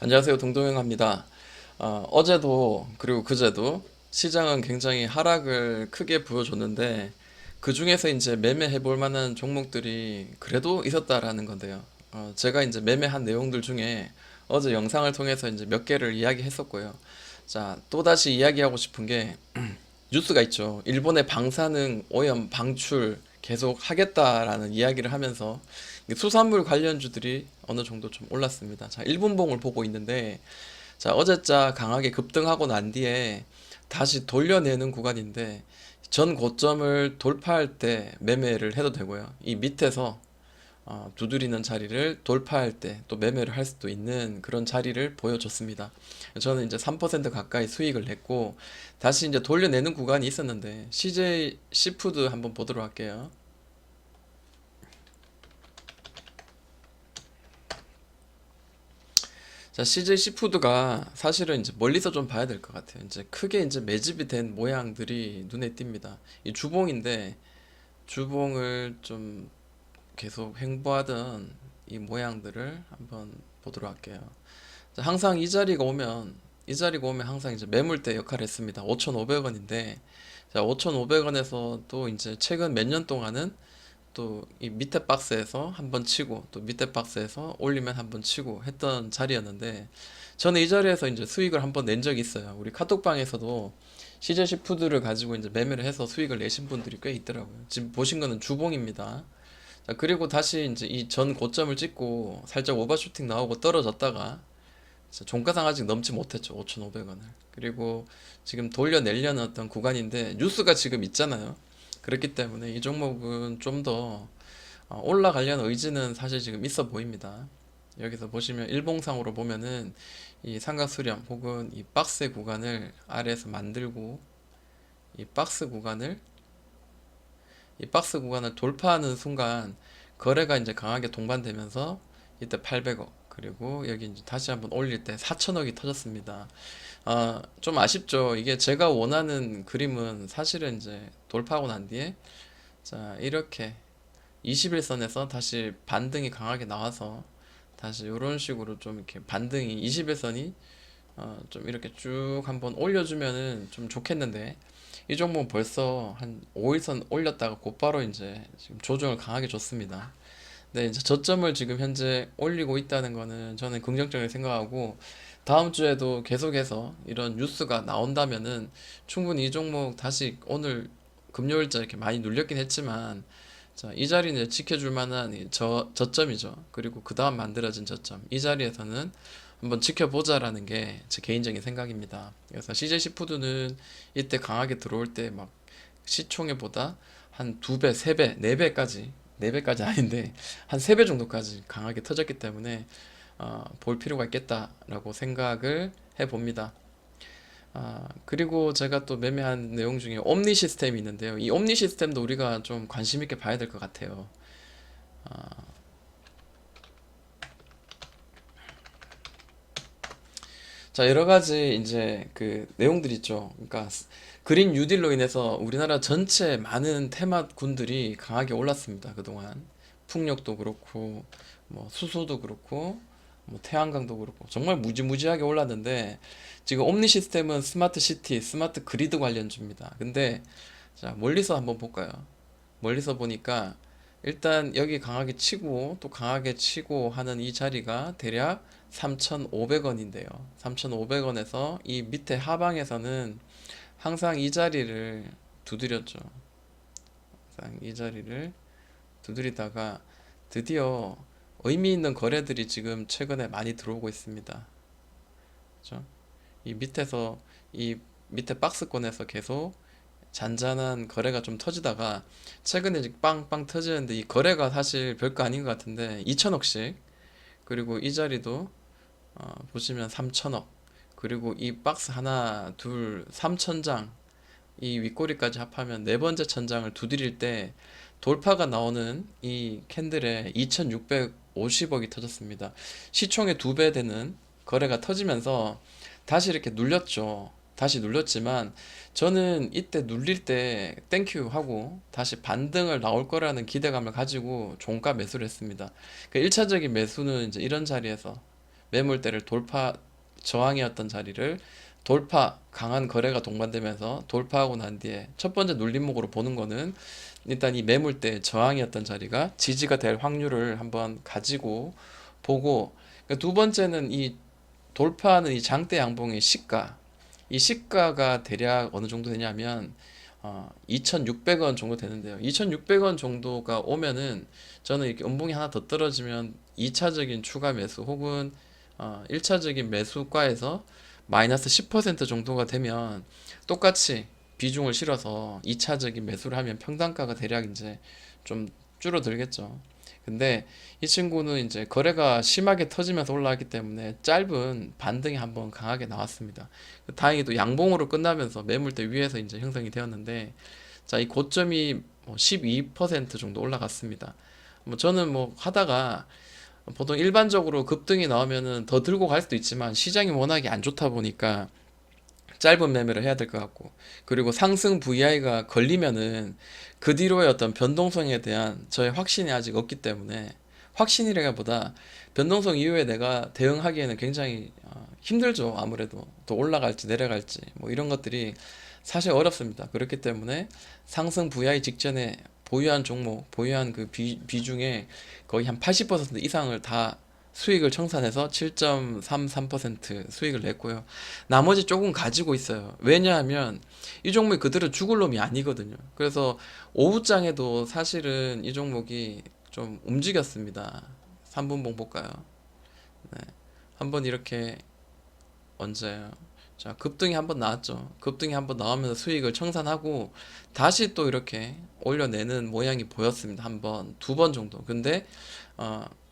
안녕하세요. 동동영합니다. 어제도 그리고 그제도 시장은 굉장히 하락을 크게 보여줬는데 그 중에서 이제 매매해 볼 만한 종목들이 그래도 있었다라는 건데요. 제가 이제 매매한 내용들 중에 어제 영상을 통해서 이제 몇 개를 이야기했었고요. 자, 또다시 이야기하고 싶은 게 뉴스가 있죠. 일본의 방사능 오염 방출 계속 하겠다라는 이야기를 하면서 수산물 관련주들이 어느 정도 좀 올랐습니다. 자, 1분봉을 보고 있는데, 자, 어제자 강하게 급등하고 난 뒤에 다시 돌려내는 구간인데, 전 고점을 돌파할 때 매매를 해도 되고요. 이 밑에서 두드리는 자리를 돌파할 때 또 매매를 할 수도 있는 그런 자리를 보여줬습니다. 저는 이제 3% 가까이 수익을 냈고 다시 이제 돌려내는 구간이 있었는데 CJ 시푸드 한번 보도록 할게요. 자, CJ 시푸드가 사실은 이제 멀리서 좀 봐야 될 것 같아요. 이제 크게 이제 매집이 된 모양들이 눈에 띕니다. 이 주봉인데 주봉을 좀 계속 횡보하던 이 모양들을 한번 보도록 할게요. 항상 이 자리가 오면 항상 이제 매물대 역할을 했습니다. 5,500원인데 자, 5,500원에서 또 이제 최근 몇 년 동안은 또 이 밑에 박스에서 한번 치고 또 밑에 박스에서 올리면 한번 치고 했던 자리였는데 저는 이 자리에서 이제 수익을 한번 낸 적이 있어요. 우리 카톡방에서도 CJ 푸드를 가지고 이제 매매를 해서 수익을 내신 분들이 꽤 있더라고요. 지금 보신 거는 주봉입니다. 자, 그리고 다시 이제 이 전 고점을 찍고 살짝 오버슈팅 나오고 떨어졌다가 종가상 아직 넘지 못했죠. 5,500원을. 그리고 지금 돌려내려는 어떤 구간인데 뉴스가 지금 있잖아요. 그렇기 때문에 이 종목은 좀 더 올라가려는 의지는 사실 지금 있어 보입니다. 여기서 보시면 일봉상으로 보면은 이 삼각수렴 혹은 이 박스의 구간을 아래에서 만들고 이 박스 구간을 이 박스 구간을 돌파하는 순간 거래가 이제 강하게 동반되면서 이때 800억 그리고 여기 이제 다시 한번 올릴 때 4천억이 터졌습니다. 좀 아쉽죠. 이게 제가 원하는 그림은 사실은 이제 돌파하고 난 뒤에 자, 이렇게 21선에서 다시 반등이 강하게 나와서 다시 이런 식으로 좀 이렇게 반등이 21선이 좀 이렇게 쭉 한번 올려주면은 좀 좋겠는데 이 종목은 벌써 한 5일선 올렸다가 곧바로 이제 지금 조정을 강하게 줬습니다. 네, 이제 저점을 지금 현재 올리고 있다는 거는 저는 긍정적으로 생각하고 다음 주에도 계속해서 이런 뉴스가 나온다면은 충분히 이 종목 다시 오늘 금요일자 이렇게 많이 눌렸긴 했지만 자, 이 자리는 지켜줄 만한 저점이죠. 그리고 그 다음 만들어진 저점. 이 자리에서는 한번 지켜보자라는 게 제 개인적인 생각입니다. 그래서 CJ 시푸드는 이때 강하게 들어올 때 막 시총에보다 한 두 배, 세 배, 네 배까지, 네 배까지 아닌데 한 세 배 정도까지 강하게 터졌기 때문에 볼 필요가 있겠다라고 생각을 해봅니다. 그리고 제가 또 매매한 내용 중에 옴니 시스템이 있는데요. 이 옴니 시스템도 우리가 좀 관심 있게 봐야 될 것 같아요. 자, 여러 가지 이제 그 내용들이 있죠. 그러니까 그린 뉴딜로 인해서 우리나라 전체 많은 테마군들이 강하게 올랐습니다. 그동안. 풍력도 그렇고, 뭐 수소도 그렇고, 뭐 태양광도 그렇고, 정말 무지무지하게 올랐는데, 지금 옴니 시스템은 스마트 시티, 스마트 그리드 관련주입니다. 근데, 자, 멀리서 한번 볼까요? 멀리서 보니까 일단 여기 강하게 치고 또 강하게 치고 하는 이 자리가 대략 3,500원인데요. 3,500원에서 이 밑에 하방에서는 항상 이 자리를 두드렸죠. 항상 이 자리를 두드리다가 드디어 의미 있는 거래들이 지금 최근에 많이 들어오고 있습니다. 그죠? 이 밑에서 이 밑에 박스권에서 계속 잔잔한 거래가 좀 터지다가 최근에 이제 빵빵 터지는데 이 거래가 사실 별거 아닌 것 같은데 2천억씩 그리고 이 자리도 보시면 3천억 그리고 이 박스 하나 둘 3천장 이 윗꼬리까지 합하면 네 번째 천장을 두드릴 때 돌파가 나오는 이 캔들에 2,650억이 터졌습니다. 시총의 두 배 되는 거래가 터지면서 다시 이렇게 눌렸죠. 다시 눌렸지만 저는 이때 눌릴 때 땡큐 하고 다시 반등을 나올 거라는 기대감을 가지고 종가 매수를 했습니다. 그 1차적인 매수는 이제 이런 자리에서 매물대를 돌파, 저항이었던 자리를 돌파, 강한 거래가 동반되면서 돌파하고 난 뒤에 첫 번째 눌림목으로 보는 거는 일단 이 매물대 저항이었던 자리가 지지가 될 확률을 한번 가지고 보고, 그러니까 두 번째는 이 돌파하는 이 장대 양봉의 시가, 이 시가가 대략 어느 정도 되냐면 2,600원 정도 되는데요. 2,600원 정도가 오면은 저는 이렇게 음봉이 하나 더 떨어지면 2차적인 추가 매수 혹은 1차적인 매수가에서 마이너스 10% 정도가 되면 똑같이 비중을 실어서 2차적인 매수를 하면 평단가가 대략 이제 좀 줄어들겠죠. 근데 이 친구는 이제 거래가 심하게 터지면서 올라왔기 때문에 짧은 반등이 한번 강하게 나왔습니다. 다행히도 양봉으로 끝나면서 매물대 위에서 이제 형성이 되었는데, 자, 이 고점이 뭐 12% 정도 올라갔습니다. 뭐 저는 뭐 하다가 보통 일반적으로 급등이 나오면은 더 들고 갈 수도 있지만 시장이 워낙에 안 좋다 보니까 짧은 매매를 해야 될 것 같고, 그리고 상승 VI가 걸리면은 그 뒤로의 어떤 변동성에 대한 저의 확신이 아직 없기 때문에, 확신이라기보다 변동성 이후에 내가 대응하기에는 굉장히 힘들죠. 아무래도 또 올라갈지 내려갈지 뭐 이런 것들이 사실 어렵습니다. 그렇기 때문에 상승 VI 직전에 보유한 종목, 보유한 그 비중에 거의 한 80% 이상을 다 수익을 청산해서 7.33% 수익을 냈고요. 나머지 조금 가지고 있어요. 왜냐하면 이 종목이 그대로 죽을 놈이 아니거든요. 그래서 오후장에도 사실은 이 종목이 좀 움직였습니다. 3분봉 볼까요? 네. 한번 이렇게 언제요? 자, 급등이 한번 나왔죠. 급등이 한번 나오면서 수익을 청산하고 다시 또 이렇게 올려내는 모양이 보였습니다. 한 번, 두 번 정도. 근데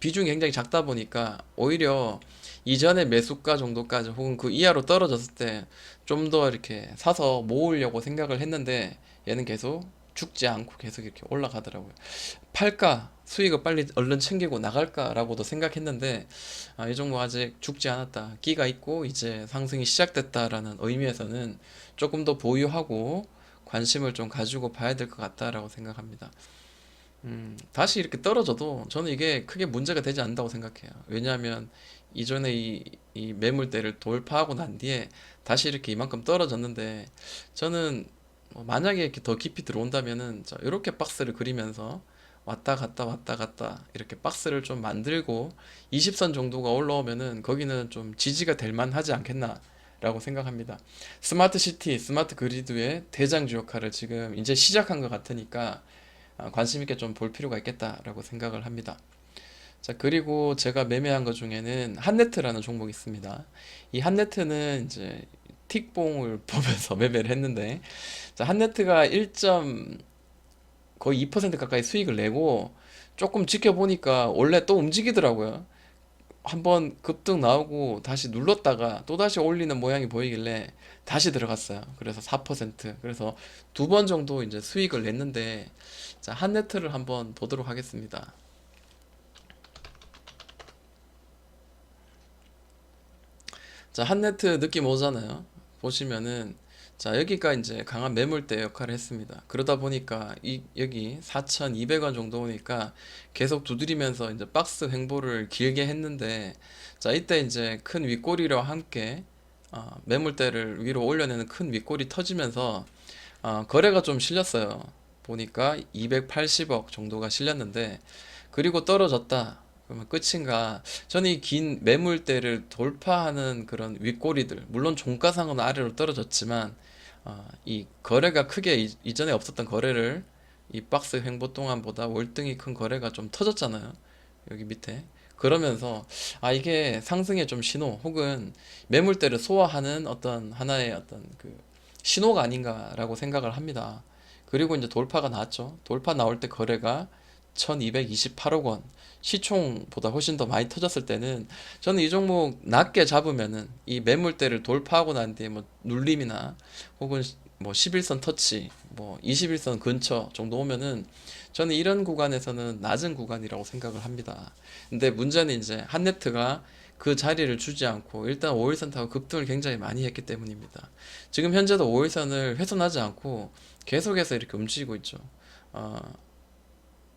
비중이 굉장히 작다 보니까 오히려 이전의 매수가 정도까지 혹은 그 이하로 떨어졌을 때 좀 더 이렇게 사서 모으려고 생각을 했는데 얘는 계속 죽지 않고 계속 이렇게 올라가더라고요. 팔까? 수익을 빨리 얼른 챙기고 나갈까라고도 생각했는데 이 종목 아직 죽지 않았다. 끼가 있고 이제 상승이 시작됐다라는 의미에서는 조금 더 보유하고 관심을 좀 가지고 봐야 될 것 같다라고 생각합니다. 다시 이렇게 떨어져도 저는 이게 크게 문제가 되지 않는다고 생각해요. 왜냐하면 이전에 이 매물대를 돌파하고 난 뒤에 다시 이렇게 이만큼 떨어졌는데, 저는 뭐 만약에 이렇게 더 깊이 들어온다면은 자, 이렇게 박스를 그리면서 왔다 갔다 왔다 갔다 이렇게 박스를 좀 만들고 20선 정도가 올라오면은 거기는 좀 지지가 될 만하지 않겠나 라고 생각합니다. 스마트 시티, 스마트 그리드의 대장주 역할을 지금 이제 시작한 것 같으니까 관심 있게 좀 볼 필요가 있겠다라고 생각을 합니다. 자, 그리고 제가 매매한 것 중에는 한네트라는 종목이 있습니다. 이 한네트는 이제 틱봉을 보면서 매매를 했는데, 자, 한네트가 1. 거의 2% 가까이 수익을 내고 조금 지켜보니까 원래 또 움직이더라고요. 한번 급등 나오고 다시 눌렀다가 또 다시 올리는 모양이 보이길래 다시 들어갔어요. 그래서 4%. 그래서 두 번 정도 이제 수익을 냈는데, 자, 한네트를 한번 보도록 하겠습니다. 자, 한네트 느낌 오잖아요. 보시면은 자, 여기가 이제 강한 매물대 역할을 했습니다. 그러다 보니까 여기 4,200원 정도 오니까 계속 두드리면서 이제 박스 횡보를 길게 했는데, 자, 이때 이제 큰 윗꼬리와 함께 매물대를 위로 올려내는 큰 윗꼬리 터지면서 거래가 좀 실렸어요. 보니까 280억 정도가 실렸는데, 그리고 떨어졌다. 그러면 끝인가? 저는 이 긴 매물대를 돌파하는 그런 윗꼬리들, 물론 종가상은 아래로 떨어졌지만, 이 거래가 크게 이전에 없었던 거래를 이 박스 횡보 동안보다 월등히 큰 거래가 좀 터졌잖아요. 여기 밑에. 그러면서 이게 상승의 좀 신호 혹은 매물대를 소화하는 어떤 하나의 어떤 그 신호가 아닌가라고 생각을 합니다. 그리고 이제 돌파가 나왔죠. 돌파 나올 때 거래가 1228억 원, 시총보다 훨씬 더 많이 터졌을 때는 저는 이 종목 낮게 잡으면은 이 매물대를 돌파하고 난 뒤에 뭐 눌림이나 혹은 뭐 11선 터치, 뭐 21선 근처 정도 오면은 저는 이런 구간에서는 낮은 구간이라고 생각을 합니다. 근데 문제는 이제 한네트가 그 자리를 주지 않고 일단 5일선 타고 급등을 굉장히 많이 했기 때문입니다. 지금 현재도 5일선을 훼손하지 않고 계속해서 이렇게 움직이고 있죠. 어,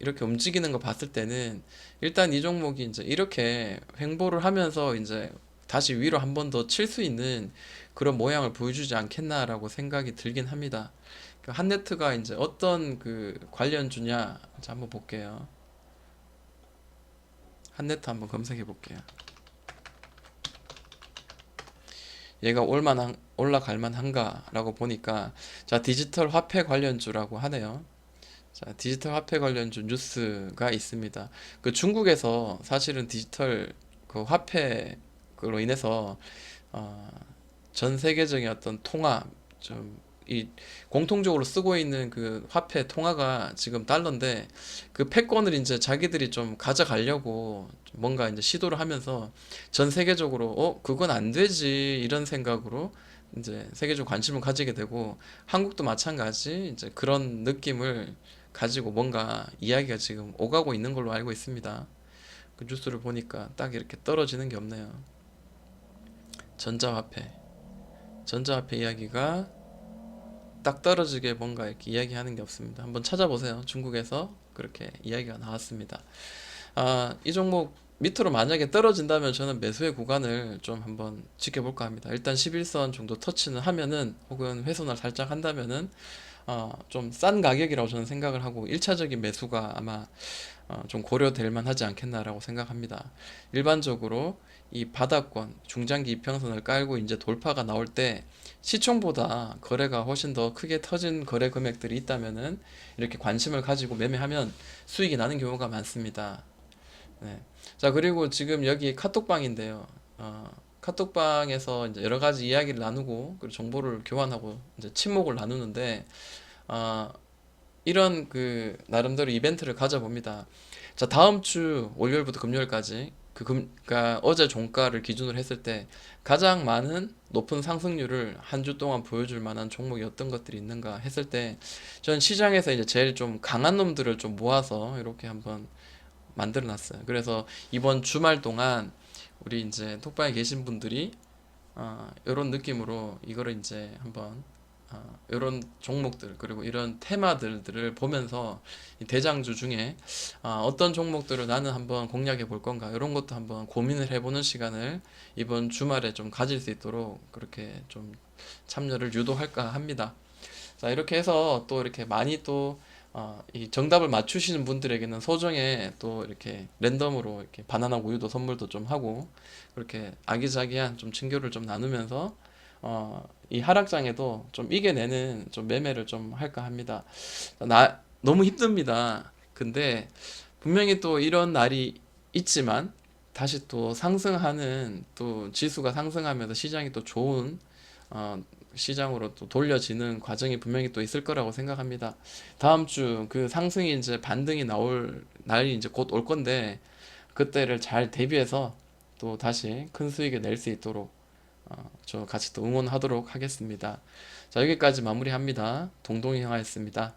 이렇게 움직이는 거 봤을 때는 일단 이 종목이 이제 이렇게 횡보를 하면서 이제 다시 위로 한 번 더 칠 수 있는 그런 모양을 보여주지 않겠나라고 생각이 들긴 합니다. 그 한네트가 이제 어떤 그 관련주냐 자, 한번 볼게요. 한네트 한번 검색해 볼게요. 얘가 올라갈 만한가라고 보니까 자 디지털 화폐 관련주라고 하네요. 자 디지털 화폐 관련주 뉴스가 있습니다. 그 중국에서 사실은 디지털 그 화폐로 인해서 어, 전 세계적인 어떤 통화 좀 이 공통적으로 쓰고 있는 그 화폐 통화가 지금 달러인데 그 패권을 이제 자기들이 좀 가져가려고 좀 뭔가 이제 시도를 하면서 전 세계적으로 그건 안 되지 이런 생각으로 이제 세계적 관심을 가지게 되고 한국도 마찬가지 이제 그런 느낌을 가지고 뭔가 이야기가 지금 오가고 있는 걸로 알고 있습니다. 그 뉴스를 보니까 딱 이렇게 떨어지는 게 없네요. 전자화폐 전자화폐 이야기가 딱 떨어지게 뭔가 이렇게 이야기하는 게 없습니다. 한번 찾아보세요. 중국에서 그렇게 이야기가 나왔습니다. 이 종목 밑으로 만약에 떨어진다면 저는 매수의 구간을 좀 한번 지켜볼까 합니다. 일단 11선 정도 터치는 하면은 혹은 훼손을 살짝 한다면은 좀 싼 가격이라고 저는 생각을 하고 1차적인 매수가 아마 좀 고려될 만하지 않겠나라고 생각합니다. 일반적으로 이 바닥권 중장기 이평선을 깔고 이제 돌파가 나올 때 시총보다 거래가 훨씬 더 크게 터진 거래 금액들이 있다면은 이렇게 관심을 가지고 매매하면 수익이 나는 경우가 많습니다. 네. 자, 그리고 지금 여기 카톡방인데요. 카톡방에서 이제 여러 가지 이야기를 나누고 그리고 정보를 교환하고 이제 친목을 나누는데 어, 이런 그 나름대로 이벤트를 가져봅니다. 자, 다음 주 월요일부터 금요일까지 그러니까 어제 종가를 기준으로 했을 때 가장 많은 높은 상승률을 한 주 동안 보여줄 만한 종목이 어떤 것들이 있는가 했을 때 전 시장에서 이제 제일 좀 강한 놈들을 좀 모아서 이렇게 한번 만들어 놨어요. 그래서 이번 주말 동안 우리 이제 톡방에 계신 분들이 이런 느낌으로 이거를 이제 한번 이런 종목들 그리고 이런 테마들을 보면서 이 대장주 중에 어떤 종목들을 나는 한번 공략해 볼 건가 이런 것도 한번 고민을 해보는 시간을 이번 주말에 좀 가질 수 있도록 그렇게 좀 참여를 유도할까 합니다. 자, 이렇게 해서 또 이렇게 많이 또 이 정답을 맞추시는 분들에게는 소정의 또 이렇게 랜덤으로 이렇게 바나나 우유도 선물도 좀 하고 그렇게 아기자기한 좀 친교를 좀 나누면서 이 하락장에도 좀 이겨내는 좀 매매를 좀 할까 합니다. 너무 힘듭니다. 근데 분명히 또 이런 날이 있지만 다시 또 상승하는 또 지수가 상승하면서 시장이 또 좋은 어, 시장으로 또 돌려지는 과정이 분명히 또 있을 거라고 생각합니다. 다음 주 그 상승이 이제 반등이 나올 날이 이제 곧 올 건데 그때를 잘 대비해서 또 다시 큰 수익을 낼 수 있도록 저 같이 또 응원하도록 하겠습니다. 자, 여기까지 마무리합니다. 동동이 형아였습니다.